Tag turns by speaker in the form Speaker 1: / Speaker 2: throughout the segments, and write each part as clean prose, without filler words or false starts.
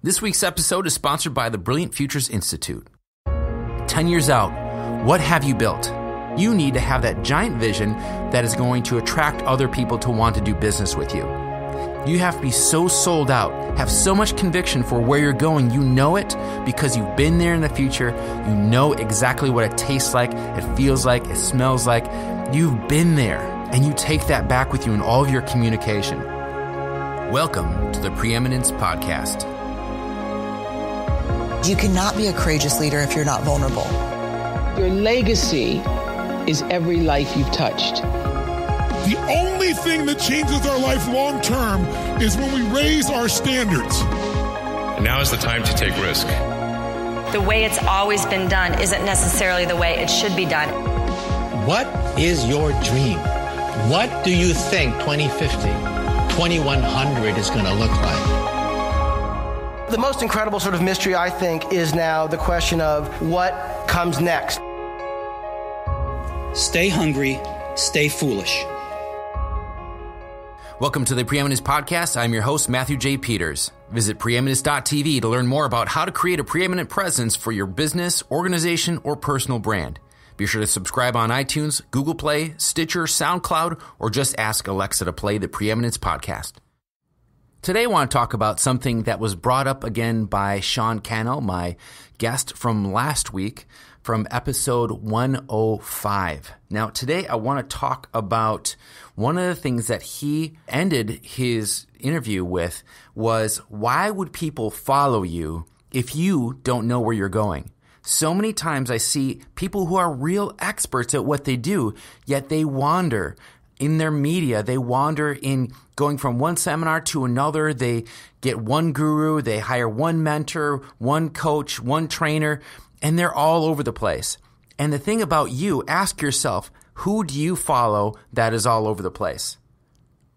Speaker 1: This week's episode is sponsored by the Brilliant Futures Institute. 10 years out, what have you built? You need to have that giant vision that is going to attract other people to want to do business with you. You have to be so sold out, have so much conviction for where you're going. You know it because you've been there in the future. You know exactly what it tastes like, it feels like, it smells like. You've been there, and you take that back with you in all of your communication. Welcome to the Preeminence Podcast.
Speaker 2: You cannot be a courageous leader if you're not vulnerable.
Speaker 3: Your legacy is every life you've touched.
Speaker 4: The only thing that changes our life long term is when we raise our standards.
Speaker 5: Now is the time to take risk.
Speaker 6: The way it's always been done isn't necessarily the way it should be done.
Speaker 7: What is your dream? What do you think 2050, 2100 is going to look like?
Speaker 8: The most incredible sort of mystery, I think, is now the question of what comes next.
Speaker 9: Stay hungry, stay foolish.
Speaker 1: Welcome to the Preeminence Podcast. I'm your host, Matthew J. Peters. Visit preeminence.tv to learn more about how to create a preeminent presence for your business, organization, or personal brand. Be sure to subscribe on iTunes, Google Play, Stitcher, SoundCloud, or just ask Alexa to play the Preeminence Podcast. Today I want to talk about something that was brought up again by Sean Cannell, my guest from last week, from episode 105. Now today I want to talk about one of the things that he ended his interview with was, why would people follow you if you don't know where you're going? So many times I see people who are real experts at what they do, yet they wander in their media. They wander in going from one seminar to another. They get one guru, they hire one mentor, one coach, one trainer, and they're all over the place. And the thing about you, ask yourself, who do you follow that is all over the place?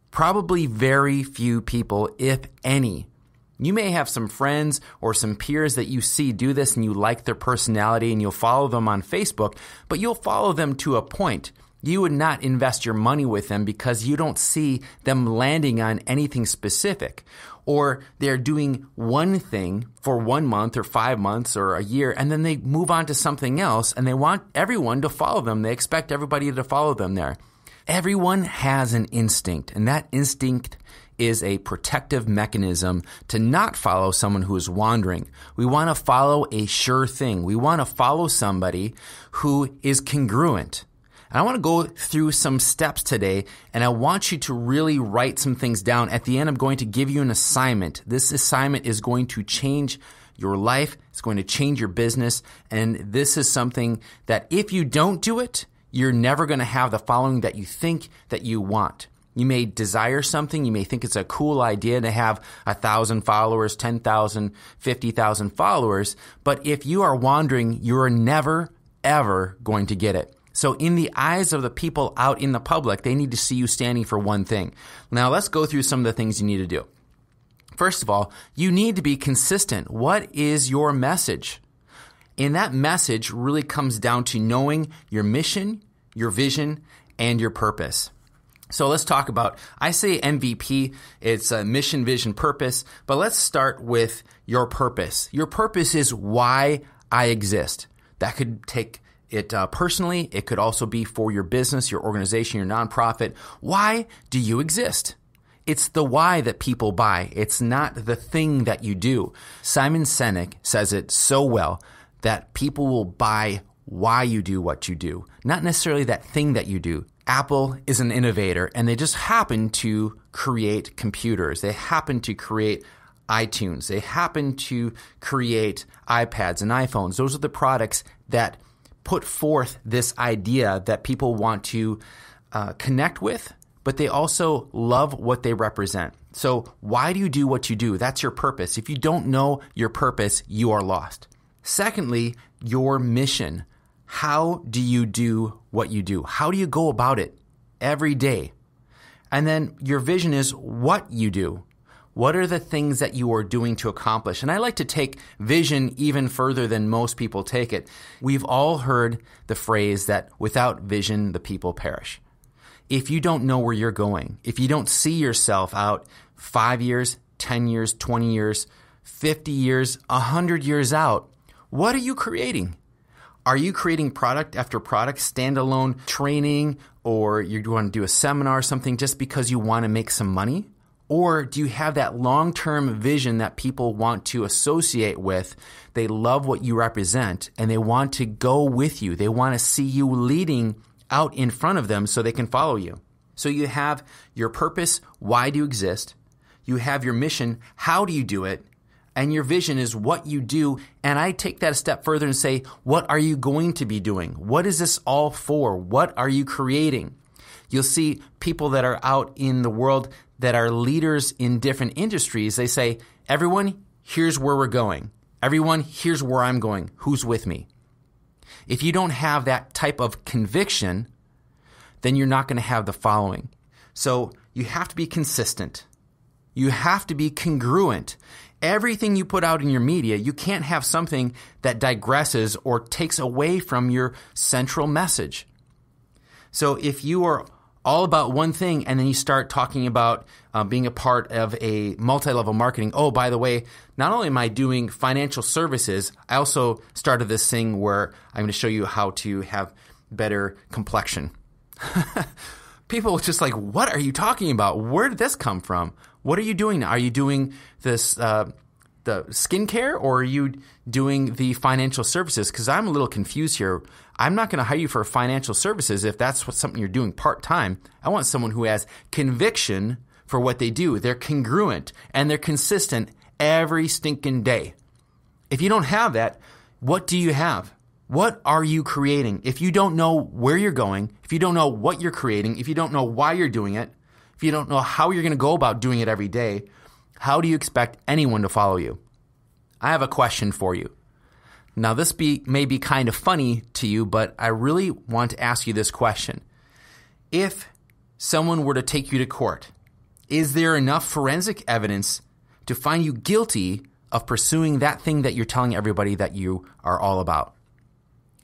Speaker 1: Probably very few people, if any. You may have some friends or some peers that you see do this and you like their personality and you'll follow them on Facebook, but you'll follow them to a point. You would not invest your money with them because you don't see them landing on anything specific. Or they're doing one thing for 1 month or 5 months or a year, and then they move on to something else, and they want everyone to follow them. They expect everybody to follow them there. Everyone has an instinct, and that instinct is a protective mechanism to not follow someone who is wandering. We want to follow a sure thing. We want to follow somebody who is congruent. And I want to go through some steps today, and I want you to really write some things down. At the end, I'm going to give you an assignment. This assignment is going to change your life. It's going to change your business. And this is something that if you don't do it, you're never going to have the following that you think that you want. You may desire something. You may think it's a cool idea to have 1,000 followers, 10,000, 50,000 followers. But if you are wandering, you're never, ever going to get it. So in the eyes of the people out in the public, they need to see you standing for one thing. Now let's go through some of the things you need to do. First of all, you need to be consistent. What is your message? And that message really comes down to knowing your mission, your vision, and your purpose. So let's talk about, I say MVP, it's a mission, vision, purpose, but let's start with your purpose. Your purpose is why I exist. That could take it personally. It could also be for your business, your organization, your nonprofit. Why do you exist? It's the why that people buy. It's not the thing that you do. Simon Sinek says it so well that people will buy why you do what you do, not necessarily that thing that you do. Apple is an innovator, and they just happen to create computers. They happen to create iTunes. They happen to create iPads and iPhones. Those are the products that put forth this idea that people want to connect with, but they also love what they represent. So why do you do what you do? That's your purpose. If you don't know your purpose, you are lost. Secondly, your mission. How do you do what you do? How do you go about it every day? And then your vision is what you do. What are the things that you are doing to accomplish? And I like to take vision even further than most people take it. We've all heard the phrase that without vision, the people perish. If you don't know where you're going, if you don't see yourself out 5 years, 10 years, 20 years, 50 years, 100 years out, what are you creating? Are you creating product after product, standalone training, or you want to do a seminar or something just because you want to make some money? Or do you have that long-term vision that people want to associate with? They love what you represent and they want to go with you. They want to see you leading out in front of them so they can follow you. So you have your purpose, why do you exist? You have your mission, how do you do it? And your vision is what you do. And I take that a step further and say, what are you going to be doing? What is this all for? What are you creating? You'll see people that are out in the world that are leaders in different industries. They say, everyone, here's where we're going. Everyone, here's where I'm going. Who's with me? If you don't have that type of conviction, then you're not going to have the following. So you have to be consistent. You have to be congruent. Everything you put out in your media, you can't have something that digresses or takes away from your central message. So if you are all about one thing and then you start talking about being a part of a multi-level marketing, oh, by the way, not only am I doing financial services, I also started this thing where I'm going to show you how to have better complexion. People are just like, what are you talking about? Where did this come from? What are you doing now? Are you doing this the skincare or are you doing the financial services? Because I'm a little confused here. I'm not going to hire you for financial services if that's something you're doing part-time. I want someone who has conviction for what they do. They're congruent and they're consistent every stinking day. If you don't have that, what do you have? What are you creating? If you don't know where you're going, if you don't know what you're creating, if you don't know why you're doing it, if you don't know how you're going to go about doing it every day, how do you expect anyone to follow you? I have a question for you. Now, this may be kind of funny to you, but I really want to ask you this question. If someone were to take you to court, is there enough forensic evidence to find you guilty of pursuing that thing that you're telling everybody that you are all about?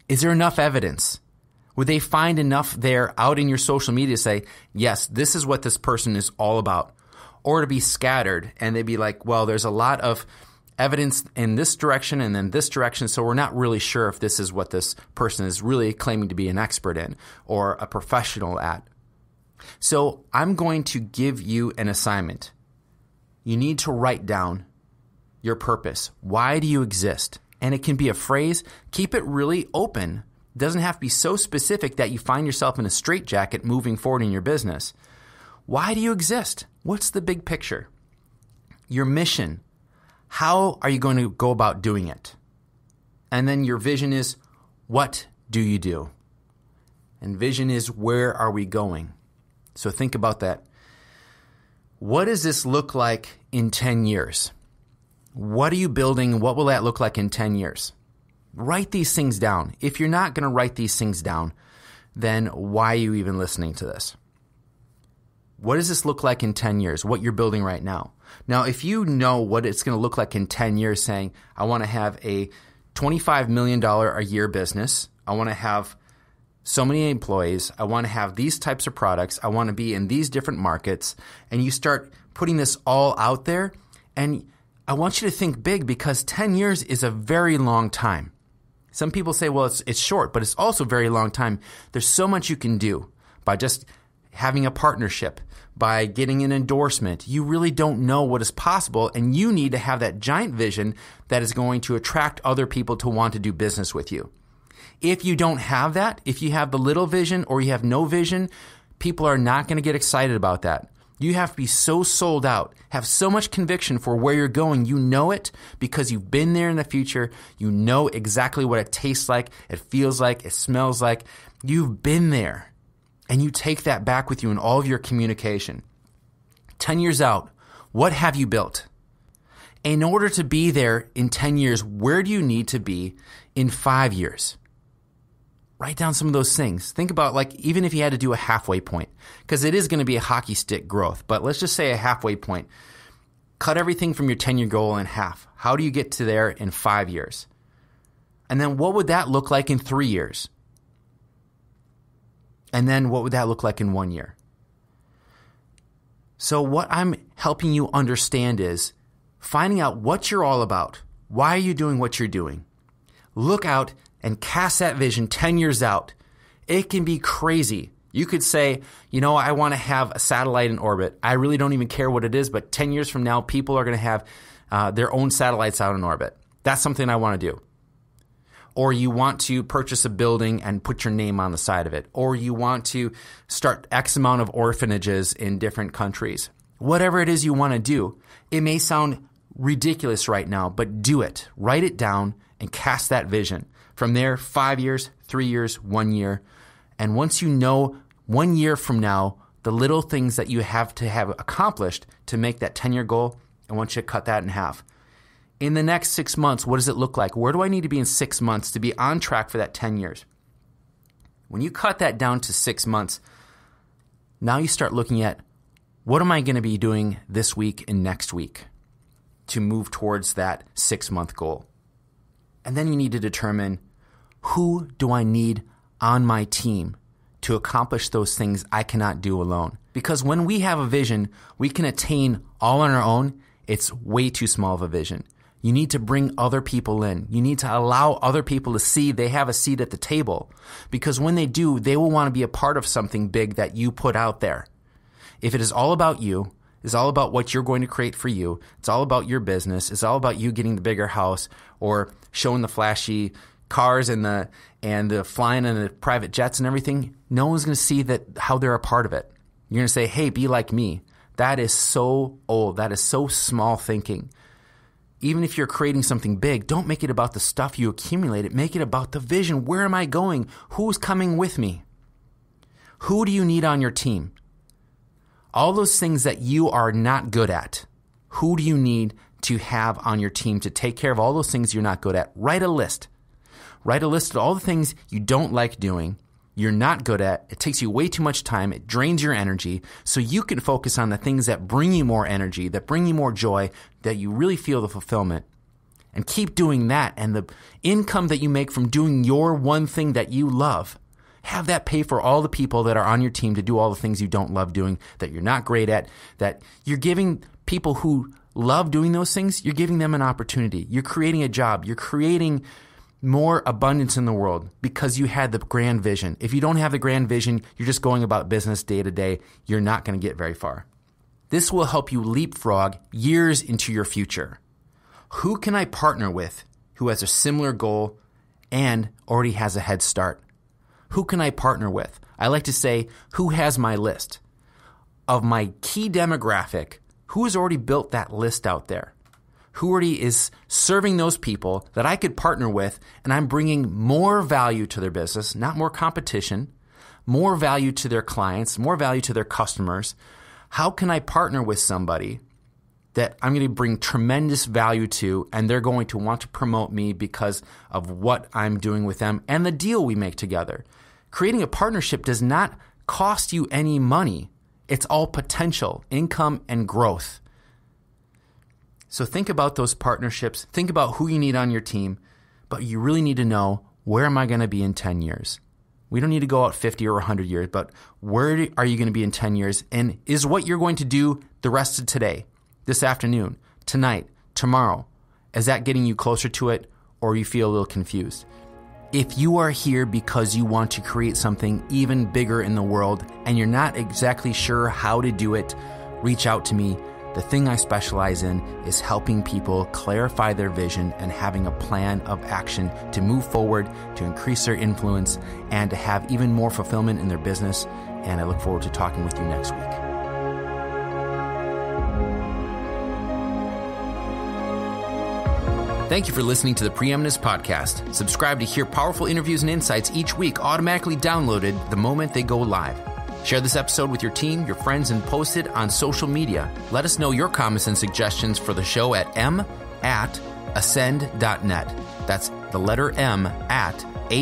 Speaker 1: Is there enough evidence? Would they find enough there out in your social media to say, yes, this is what this person is all about? Or to be scattered and they'd be like, well, there's a lot of evidence in this direction and then this direction, so we're not really sure if this is what this person is really claiming to be an expert in or a professional at. So I'm going to give you an assignment. You need to write down your purpose. Why do you exist? And it can be a phrase. Keep it really open. It doesn't have to be so specific that you find yourself in a straitjacket moving forward in your business. Why do you exist? What's the big picture? Your mission. How are you going to go about doing it? And then your vision is, what do you do? And vision is, where are we going? So think about that. What does this look like in 10 years? What are you building? What will that look like in 10 years? Write these things down. If you're not going to write these things down, then why are you even listening to this? What does this look like in 10 years, what you're building right now? Now, if you know what it's going to look like in 10 years, saying, I want to have a $25 million a year business, I want to have so many employees, I want to have these types of products, I want to be in these different markets, and you start putting this all out there, and I want you to think big because 10 years is a very long time. Some people say, well, it's short, but it's also a very long time. There's so much you can do by just having a partnership, by getting an endorsement. You really don't know what is possible, and you need to have that giant vision that is going to attract other people to want to do business with you. If you don't have that, if you have the little vision or you have no vision, people are not going to get excited about that. You have to be so sold out, have so much conviction for where you're going. You know it because you've been there in the future. You know exactly what it tastes like, it feels like, it smells like. You've been there. And you take that back with you in all of your communication. 10 years out, what have you built? In order to be there in 10 years, where do you need to be in 5 years? Write down some of those things. Think about, like, even if you had to do a halfway point, because it is going to be a hockey stick growth, but let's just say a halfway point. Cut everything from your 10-year goal in half. How do you get to there in 5 years? And then what would that look like in 3 years? And then what would that look like in 1 year? So what I'm helping you understand is finding out what you're all about. Why are you doing what you're doing? Look out and cast that vision 10 years out. It can be crazy. You could say, I want to have a satellite in orbit. I really don't even care what it is, but 10 years from now, people are going to have their own satellites out in orbit. That's something I want to do. Or you want to purchase a building and put your name on the side of it. Or you want to start X amount of orphanages in different countries. Whatever it is you want to do, it may sound ridiculous right now, but do it. Write it down and cast that vision. From there, 5 years, 3 years, 1 year. And once you know 1 year from now, the little things that you have to have accomplished to make that 10-year goal, I want you to cut that in half. In the next 6 months, what does it look like? Where do I need to be in 6 months to be on track for that 10 years? When you cut that down to 6 months, now you start looking at what am I going to be doing this week and next week to move towards that 6-month goal? And then you need to determine who do I need on my team to accomplish those things I cannot do alone. Because when we have a vision we can attain all on our own, it's way too small of a vision. You need to bring other people in. You need to allow other people to see they have a seat at the table. Because when they do, they will want to be a part of something big that you put out there. If it is all about you, it's all about what you're going to create for you, it's all about your business, it's all about you getting the bigger house or showing the flashy cars and the flying in the private jets and everything, no one's going to see that how they're a part of it. You're going to say, hey, be like me. That is so old. That is so small thinking. Even if you're creating something big, don't make it about the stuff you accumulated. Make it about the vision. Where am I going? Who's coming with me? Who do you need on your team? All those things that you are not good at, who do you need to have on your team to take care of all those things you're not good at? Write a list. Write a list of all the things you don't like doing, you're not good at, it takes you way too much time, it drains your energy, so you can focus on the things that bring you more energy, that bring you more joy, that you really feel the fulfillment. And keep doing that, and the income that you make from doing your one thing that you love, have that pay for all the people that are on your team to do all the things you don't love doing, that you're not great at, that you're giving people who love doing those things, you're giving them an opportunity. You're creating a job. You're creating more abundance in the world because you had the grand vision. If you don't have the grand vision, you're just going about business day to day, you're not going to get very far. This will help you leapfrog years into your future. Who can I partner with who has a similar goal and already has a head start? Who can I partner with? I like to say, who has my list? Of my key demographic, who has already built that list out there? Who already is serving those people that I could partner with, and I'm bringing more value to their business, not more competition, more value to their clients, more value to their customers. How can I partner with somebody that I'm going to bring tremendous value to, and they're going to want to promote me because of what I'm doing with them and the deal we make together? Creating a partnership does not cost you any money. It's all potential, income, and growth. So think about those partnerships. Think about who you need on your team, but you really need to know, where am I going to be in 10 years? We don't need to go out 50 or 100 years, but where are you going to be in 10 years? And is what you're going to do the rest of today, this afternoon, tonight, tomorrow, is that getting you closer to it, or you feel a little confused? If you are here because you want to create something even bigger in the world and you're not exactly sure how to do it, reach out to me. The thing I specialize in is helping people clarify their vision and having a plan of action to move forward, to increase their influence, and to have even more fulfillment in their business. And I look forward to talking with you next week. Thank you for listening to the Preeminence Podcast. Subscribe to hear powerful interviews and insights each week automatically downloaded the moment they go live. Share this episode with your team, your friends, and post it on social media. Let us know your comments and suggestions for the show at m@ascend.net. That's the letter M @ASYND.net.